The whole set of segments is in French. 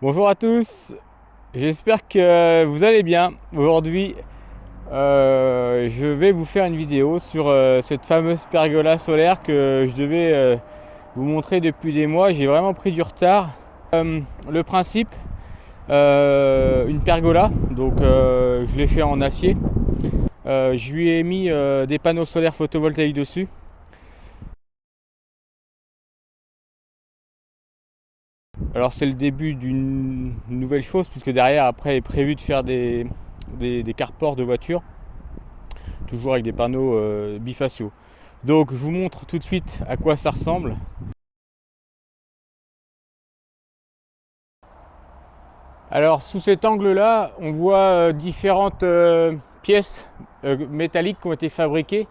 Bonjour à tous, j'espère que vous allez bien. Aujourd'hui, je vais vous faire une vidéo sur cette fameuse pergola solaire que je devais vous montrer depuis des mois. J'ai vraiment pris du retard. Le principe, une pergola, donc je l'ai fait en acier. Je lui ai mis des panneaux solaires photovoltaïques dessus. Alors c'est le début d'une nouvelle chose puisque derrière après est prévu de faire des carports de voitures, toujours avec des panneaux bifaciaux. Donc je vous montre tout de suite à quoi ça ressemble. Alors sous cet angle là on voit différentes pièces métalliques qui ont été fabriquées.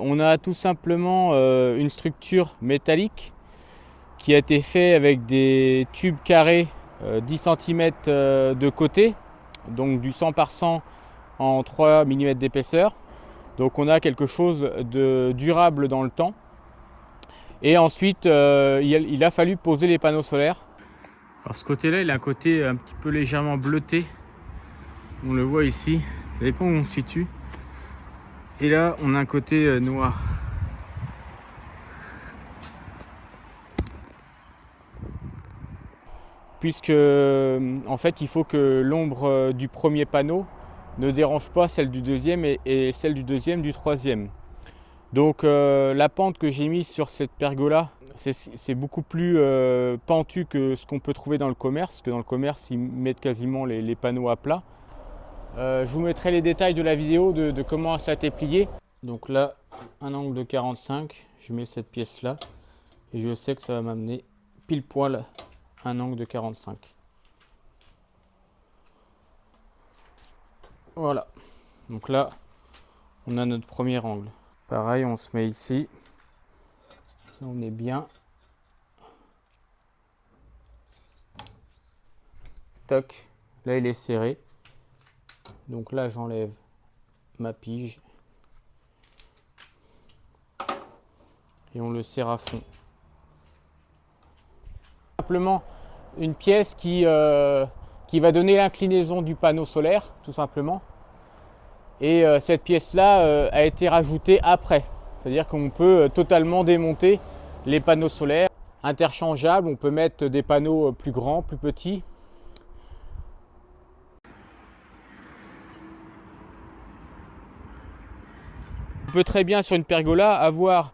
On a tout simplement une structure métallique qui a été faite avec des tubes carrés 10 cm de côté, donc du 100 par 100 en 3 mm d'épaisseur. Donc on a quelque chose de durable dans le temps. Et ensuite, il a fallu poser les panneaux solaires. Alors ce côté-là, il a un côté un petit peu légèrement bleuté. On le voit ici, ça dépend où on se situe. Et là, on a un côté noir. Puisque, en fait, il faut que l'ombre du premier panneau ne dérange pas celle du deuxième et celle du deuxième du troisième. Donc la pente que j'ai mise sur cette pergola, c'est beaucoup plus pentu que ce qu'on peut trouver dans le commerce, parce que dans le commerce ils mettent quasiment les panneaux à plat. Je vous mettrai les détails de la vidéo de comment ça a été plié. Donc là, un angle de 45, je mets cette pièce là, et je sais que ça va m'amener pile poil un angle de 45. Voilà, donc là, on a notre premier angle. Pareil, on se met ici, on est bien. Toc, là il est serré. Donc là j'enlève ma pige et on le serre à fond. Simplement une pièce qui va donner l'inclinaison du panneau solaire, tout simplement. Et cette pièce-là a été rajoutée après. C'est-à-dire qu'on peut totalement démonter les panneaux solaires interchangeables. On peut mettre des panneaux plus grands, plus petits. On peut très bien sur une pergola avoir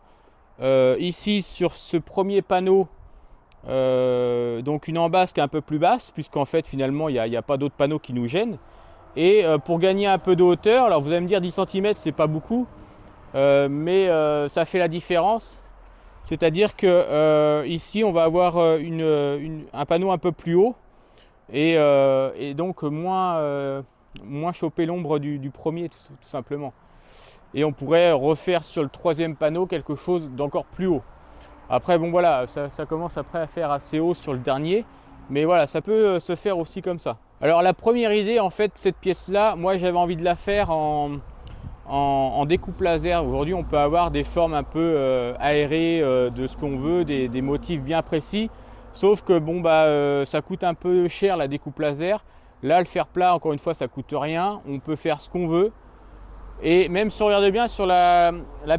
ici sur ce premier panneau donc une embase qui est un peu plus basse, puisqu'en fait finalement il n'y a pas d'autres panneaux qui nous gênent. Et pour gagner un peu de hauteur, alors vous allez me dire 10 cm c'est pas beaucoup, mais ça fait la différence. C'est-à-dire que ici on va avoir un panneau un peu plus haut et donc moins choper l'ombre du premier tout simplement. Et on pourrait refaire sur le troisième panneau quelque chose d'encore plus haut. Après bon voilà, ça commence après à faire assez haut sur le dernier, mais voilà, ça peut se faire aussi comme ça. Alors la première idée en fait, cette pièce là, moi j'avais envie de la faire en découpe laser. Aujourd'hui on peut avoir des formes un peu aérées de ce qu'on veut, des motifs bien précis, sauf que bon ça coûte un peu cher la découpe laser. Là le fer plat encore une fois ça coûte rien, on peut faire ce qu'on veut. Et même si on regarde bien sur la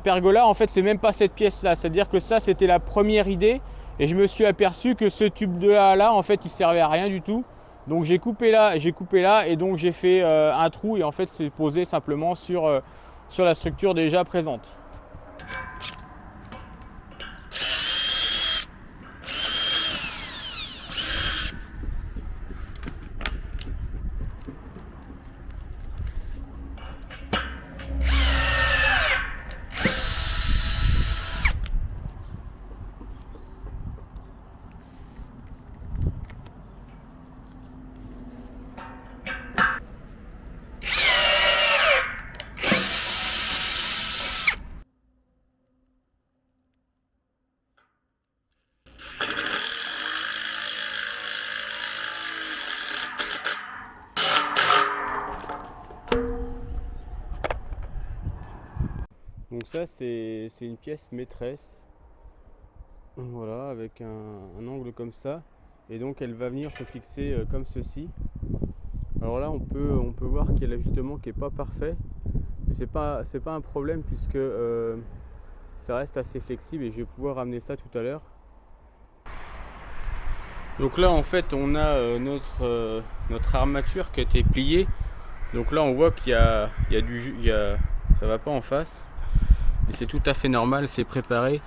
pergola, en fait c'est même pas cette pièce là, c'est à dire que ça c'était la première idée et je me suis aperçu que ce tube de là en fait il servait à rien du tout. Donc j'ai coupé là et donc j'ai fait un trou et en fait c'est posé simplement sur la structure déjà présente. Donc ça c'est une pièce maîtresse. Voilà, avec un angle comme ça. Et donc elle va venir se fixer comme ceci. Alors là on peut voir qu'il y a l'ajustement qui n'est pas parfait. Mais c'est pas un problème puisque ça reste assez flexible et je vais pouvoir ramener ça tout à l'heure. Donc là en fait on a notre armature qui a été pliée. Donc là on voit qu'il y a ça va pas en face. Et c'est tout à fait normal, c'est préparé.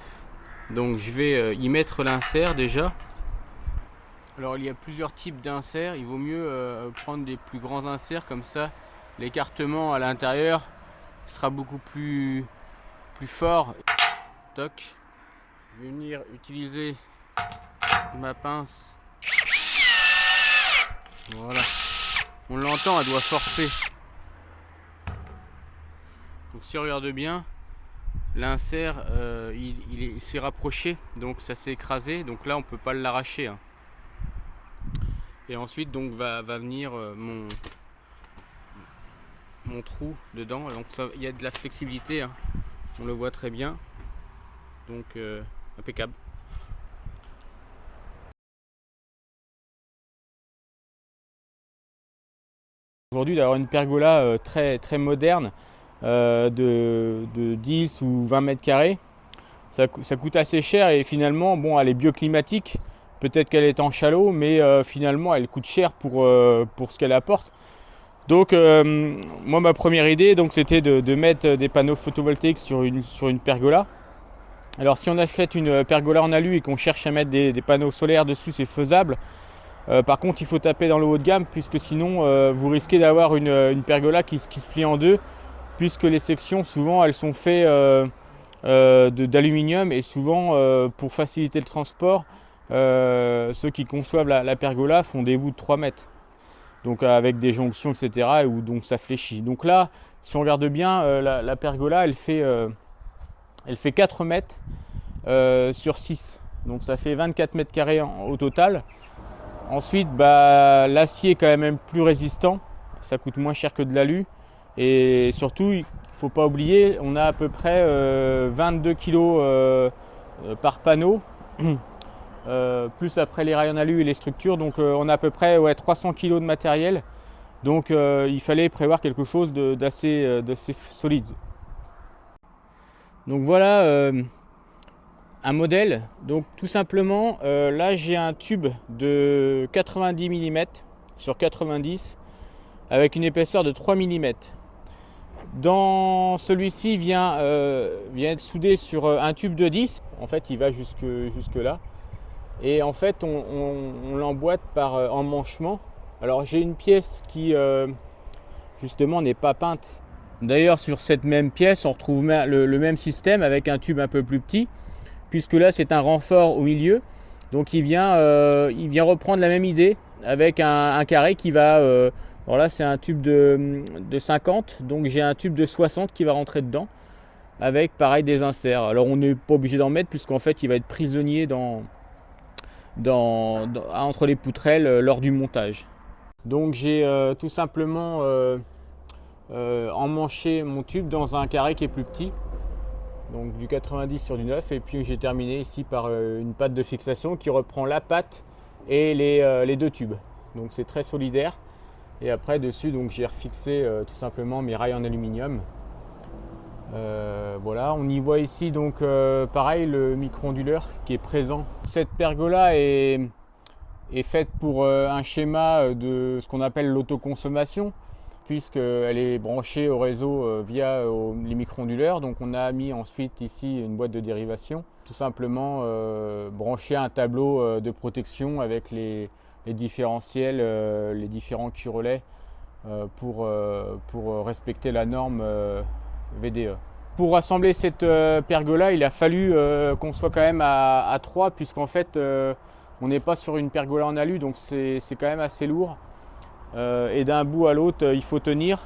Donc je vais y mettre l'insert déjà. Alors il y a plusieurs types d'inserts. Il vaut mieux prendre des plus grands inserts, comme ça l'écartement à l'intérieur sera beaucoup plus fort. Toc. Je vais venir utiliser ma pince. Voilà. On l'entend, elle doit forcer. Donc si on regarde bien, l'insert il s'est rapproché, donc ça s'est écrasé. Donc là on peut pas l'arracher. Hein. Et ensuite donc va venir mon trou dedans. Donc il y a de la flexibilité. Hein. On le voit très bien. Donc impeccable. Aujourd'hui d'avoir une pergola très moderne de 10 ou 20 mètres carrés, ça coûte assez cher et finalement bon, elle est bioclimatique, peut-être qu'elle est en chalot, mais finalement elle coûte cher pour ce qu'elle apporte. Donc moi ma première idée c'était de mettre des panneaux photovoltaïques sur une pergola. Alors si on achète une pergola en alu et qu'on cherche à mettre des panneaux solaires dessus, c'est faisable. Par contre il faut taper dans le haut de gamme, puisque sinon vous risquez d'avoir une pergola qui se plie en deux, puisque les sections souvent elles sont faites d'aluminium, et souvent pour faciliter le transport, ceux qui conçoivent la pergola font des bouts de 3 mètres. Donc avec des jonctions etc. où donc ça fléchit. Donc là si on regarde bien la pergola elle fait 4 mètres sur 6. Donc ça fait 24 mètres carrés au total. Ensuite, l'acier est quand même plus résistant, ça coûte moins cher que de l'alu. Et surtout, il ne faut pas oublier, on a à peu près 22 kg par panneau, plus après les rails en alu et les structures. Donc on a à peu près 300 kg de matériel. Donc il fallait prévoir quelque chose d'assez solide. Donc voilà un modèle. Donc tout simplement là j'ai un tube de 90 mm sur 90 avec une épaisseur de 3 mm. Dans celui-ci vient être soudé sur un tube de 10. En fait il va jusque là. Et en fait on l'emboîte par emmanchement. Alors j'ai une pièce qui justement n'est pas peinte. D'ailleurs sur cette même pièce on retrouve le même système avec un tube un peu plus petit, puisque là c'est un renfort au milieu. Donc il vient reprendre la même idée avec un carré qui va alors là c'est un tube de 50, donc j'ai un tube de 60 qui va rentrer dedans avec pareil des inserts. Alors on n'est pas obligé d'en mettre, puisqu'en fait il va être prisonnier entre les poutrelles lors du montage. Donc j'ai tout simplement emmanché mon tube dans un carré qui est plus petit, donc du 90 sur du 9, et puis j'ai terminé ici par une patte de fixation qui reprend la patte et les deux tubes. Donc c'est très solidaire. Et après dessus donc j'ai refixé tout simplement mes rails en aluminium. Voilà, on y voit ici donc pareil le micro-onduleur qui est présent. Cette pergola est faite pour un schéma de ce qu'on appelle l'autoconsommation, puisqu'elle est branchée au réseau via les micro-onduleurs. Donc on a mis ensuite ici une boîte de dérivation, tout simplement brancher un tableau de protection avec les différentiels, les différents curelets pour respecter la norme VDE. Pour assembler cette pergola, il a fallu qu'on soit quand même à 3, puisqu'en fait on n'est pas sur une pergola en alu, donc c'est quand même assez lourd. Et d'un bout à l'autre il faut tenir.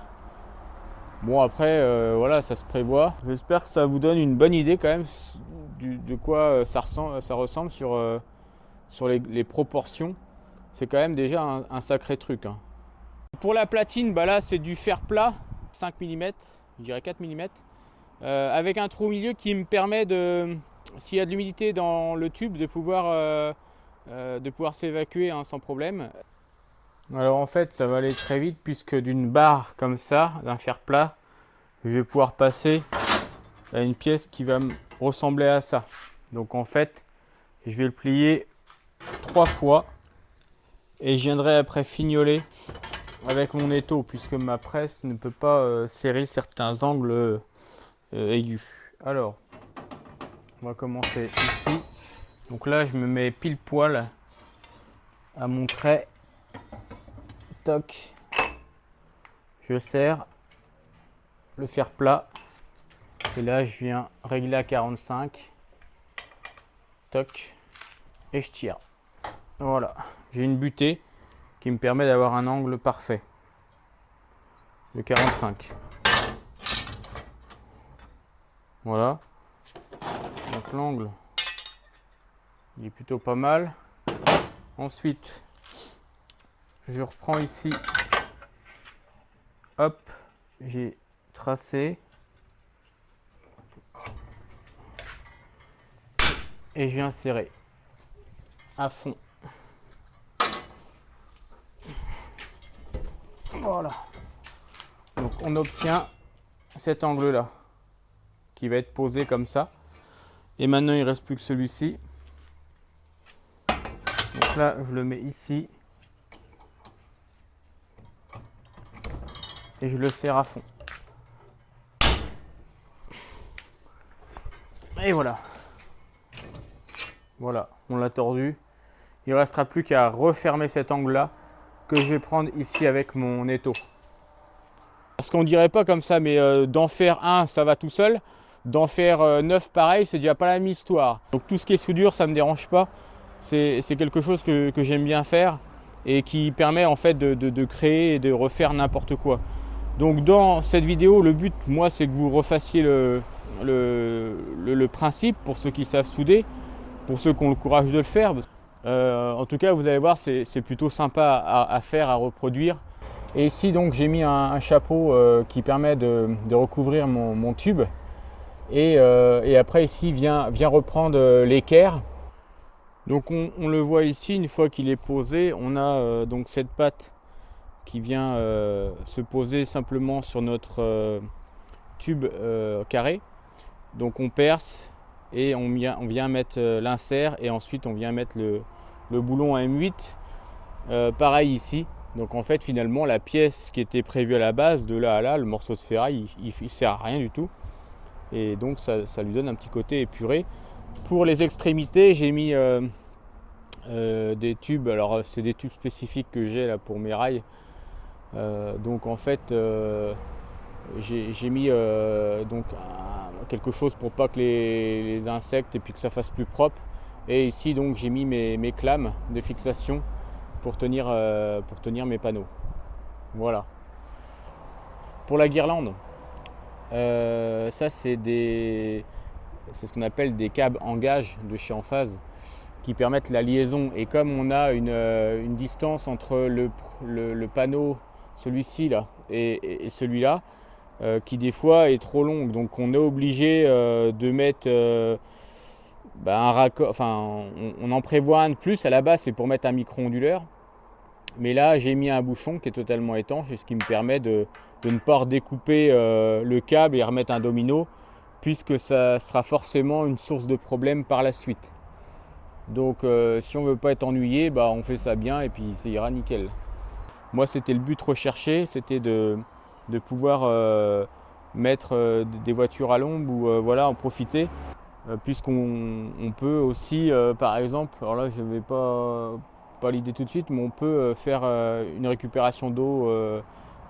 Bon après voilà, ça se prévoit. J'espère que ça vous donne une bonne idée quand même de quoi ça ressemble sur les proportions. C'est quand même déjà un sacré truc, hein. Pour la platine, là c'est du fer plat 5 mm, je dirais 4 mm. avec un trou au milieu qui me permet de, s'il y a de l'humidité dans le tube, de pouvoir s'évacuer hein, sans problème. Alors en fait ça va aller très vite puisque d'une barre comme ça, d'un fer plat, je vais pouvoir passer à une pièce qui va me ressembler à ça. Donc en fait je vais le plier 3 fois et je viendrai après fignoler avec mon étau puisque ma presse ne peut pas serrer certains angles aigus. Alors on va commencer ici. Donc là je me mets pile poil à mon trait. Toc. Je serre le fer plat. Et là je viens régler à 45. Toc. Et je tire. Voilà. J'ai une butée qui me permet d'avoir un angle parfait. De 45. Voilà. Donc l'angle, il est plutôt pas mal. Ensuite, je reprends ici. Hop, j'ai tracé. Et je viens serrer à fond. Voilà. Donc on obtient cet angle-là qui va être posé comme ça. Et maintenant il ne reste plus que celui-ci. Donc là je le mets ici. Et je le serre à fond. Et voilà. Voilà, on l'a tordu. Il ne restera plus qu'à refermer cet angle-là que je vais prendre ici avec mon étau. Parce qu'on dirait pas comme ça, mais d'en faire un, ça va tout seul. D'en faire 9 pareil, c'est déjà pas la même histoire. Donc tout ce qui est soudure, ça ne me dérange pas. C'est quelque chose que j'aime bien faire et qui permet en fait de créer et de refaire n'importe quoi. Donc dans cette vidéo, le but, moi, c'est que vous refassiez le principe pour ceux qui savent souder, pour ceux qui ont le courage de le faire. En tout cas, vous allez voir, c'est plutôt sympa à faire, à reproduire. Et ici, donc, j'ai mis un chapeau qui permet de recouvrir mon tube. Et après, ici, vient reprendre l'équerre. Donc, on le voit ici, une fois qu'il est posé, on a donc cette patte qui vient se poser simplement sur notre tube carré. Donc, on perce et on vient mettre l'insert et ensuite on vient mettre le boulon à M8. Pareil ici. Donc en fait finalement la pièce qui était prévue à la base, de là à là, le morceau de ferraille, il sert à rien du tout. Et donc ça lui donne un petit côté épuré. Pour les extrémités, j'ai mis des tubes. Alors c'est des tubes spécifiques que j'ai là pour mes rails. Donc en fait j'ai mis donc quelque chose pour pas que les insectes et puis que ça fasse plus propre. Et ici donc j'ai mis mes clames de fixation pour tenir mes panneaux. Voilà. Pour la guirlande, ça c'est ce qu'on appelle des câbles en gage de chez Enphase qui permettent la liaison. Et comme on a une distance entre le panneau, celui-ci là, et celui-là, qui des fois est trop longue, donc on est obligé de mettre un raccord, enfin on en prévoit un de plus. À la base c'est pour mettre un micro-onduleur, mais là j'ai mis un bouchon qui est totalement étanche, ce qui me permet de ne pas redécouper le câble et remettre un domino, puisque ça sera forcément une source de problème par la suite. Donc si on veut pas être ennuyé, on fait ça bien et puis ça ira nickel. Moi c'était le but recherché, c'était de pouvoir mettre des voitures à l'ombre ou voilà, en profiter. Puisqu'on peut aussi, par exemple, alors là je ne vais pas l'idée tout de suite, mais on peut faire une récupération d'eau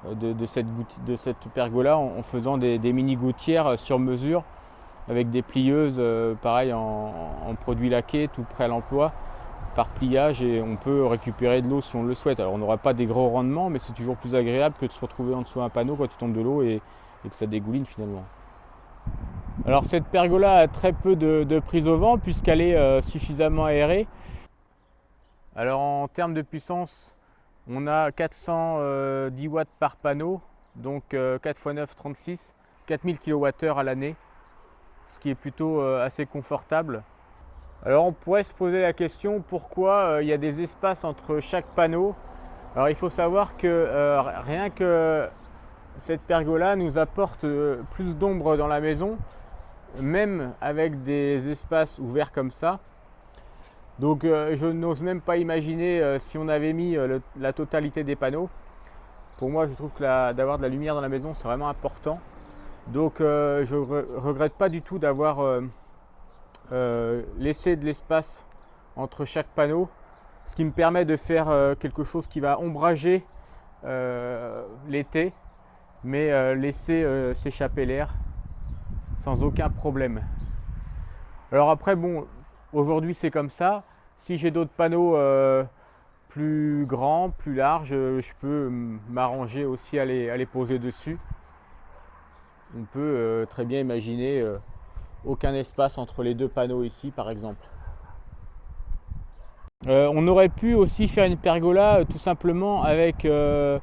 de cette pergola en faisant des mini gouttières sur mesure avec des plieuses, pareil en produits laqués, tout prêt à l'emploi, par pliage, et on peut récupérer de l'eau si on le souhaite. Alors on n'aura pas des gros rendements, mais c'est toujours plus agréable que de se retrouver en dessous d'un panneau quand tu tombes de l'eau et que ça dégouline finalement. Alors cette pergola a très peu de prise au vent puisqu'elle est suffisamment aérée. Alors en termes de puissance, on a 410 watts par panneau, donc 4 x 9, 36. 4000 kWh à l'année, ce qui est plutôt assez confortable. Alors on pourrait se poser la question pourquoi il y a des espaces entre chaque panneau. Alors il faut savoir que rien que cette pergola nous apporte plus d'ombre dans la maison, même avec des espaces ouverts comme ça. Donc je n'ose même pas imaginer si on avait mis la totalité des panneaux. Pour moi, je trouve que d'avoir de la lumière dans la maison, c'est vraiment important. Donc je ne regrette pas du tout d'avoir laissé de l'espace entre chaque panneau, ce qui me permet de faire quelque chose qui va ombrager l'été, mais laisser s'échapper l'air sans aucun problème. Alors après, bon, aujourd'hui c'est comme ça. Si j'ai d'autres panneaux plus grands, plus larges, je peux m'arranger aussi à les poser dessus. On peut très bien imaginer aucun espace entre les deux panneaux ici par exemple. On aurait pu aussi faire une pergola tout simplement avec deux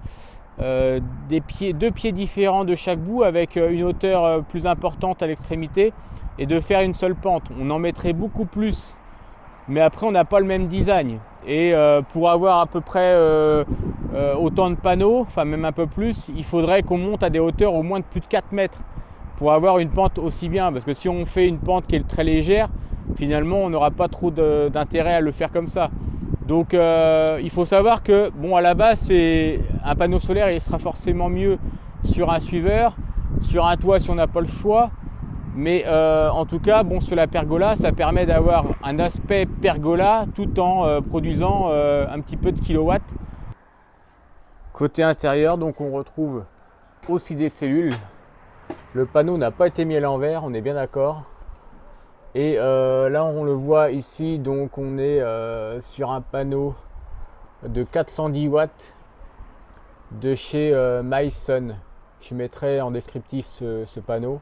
pieds différents de chaque bout, avec une hauteur plus importante à l'extrémité, et de faire une seule pente. On en mettrait beaucoup plus, mais après on n'a pas le même design. Et pour avoir à peu près autant de panneaux, enfin même un peu plus, il faudrait qu'on monte à des hauteurs au moins de plus de 4 mètres pour avoir une pente aussi bien. Parce que si on fait une pente qui est très légère, finalement on n'aura pas trop d'intérêt à le faire comme ça. Donc il faut savoir que bon, à la base, c'est un panneau solaire, il sera forcément mieux sur un suiveur, sur un toit si on n'a pas le choix. Mais en tout cas, bon, sur la pergola, ça permet d'avoir un aspect pergola tout en produisant un petit peu de kilowatts. Côté intérieur, donc on retrouve aussi des cellules. Le panneau n'a pas été mis à l'envers, on est bien d'accord. Et là, on le voit ici, donc on est sur un panneau de 410 watts de chez MySun. Je mettrai en descriptif ce panneau.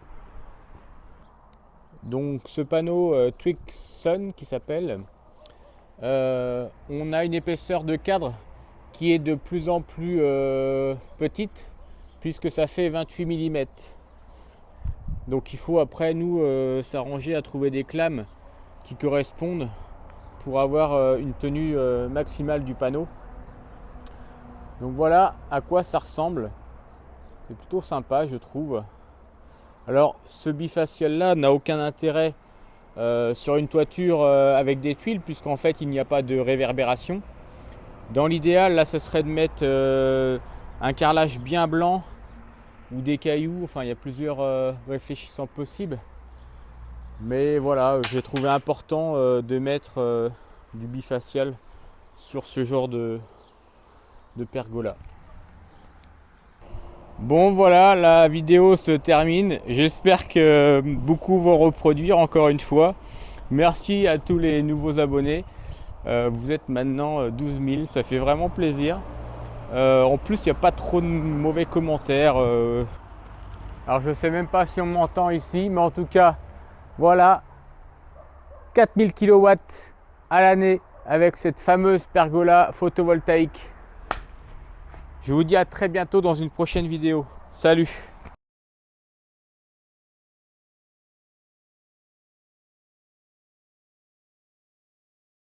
Donc ce panneau TwigSun qui s'appelle, on a une épaisseur de cadre qui est de plus en plus petite, puisque ça fait 28 mm. Donc il faut après nous s'arranger à trouver des clames qui correspondent pour avoir une tenue maximale du panneau. Donc voilà à quoi ça ressemble. C'est plutôt sympa, je trouve. Alors ce bifacial là n'a aucun intérêt sur une toiture avec des tuiles, puisqu'en fait il n'y a pas de réverbération. Dans l'idéal, là ce serait de mettre un carrelage bien blanc ou des cailloux. Enfin il y a plusieurs réfléchissants possibles. Mais voilà, j'ai trouvé important de mettre du bifacial sur ce genre de pergola. Bon voilà, la vidéo se termine. J'espère que beaucoup vont reproduire encore une fois. Merci à tous les nouveaux abonnés. Vous êtes maintenant 12 000, ça fait vraiment plaisir. En plus, il n'y a pas trop de mauvais commentaires. Alors je ne sais même pas si on m'entend ici, mais en tout cas, voilà, 4000 kW à l'année avec cette fameuse pergola photovoltaïque. Je vous dis à très bientôt dans une prochaine vidéo. Salut!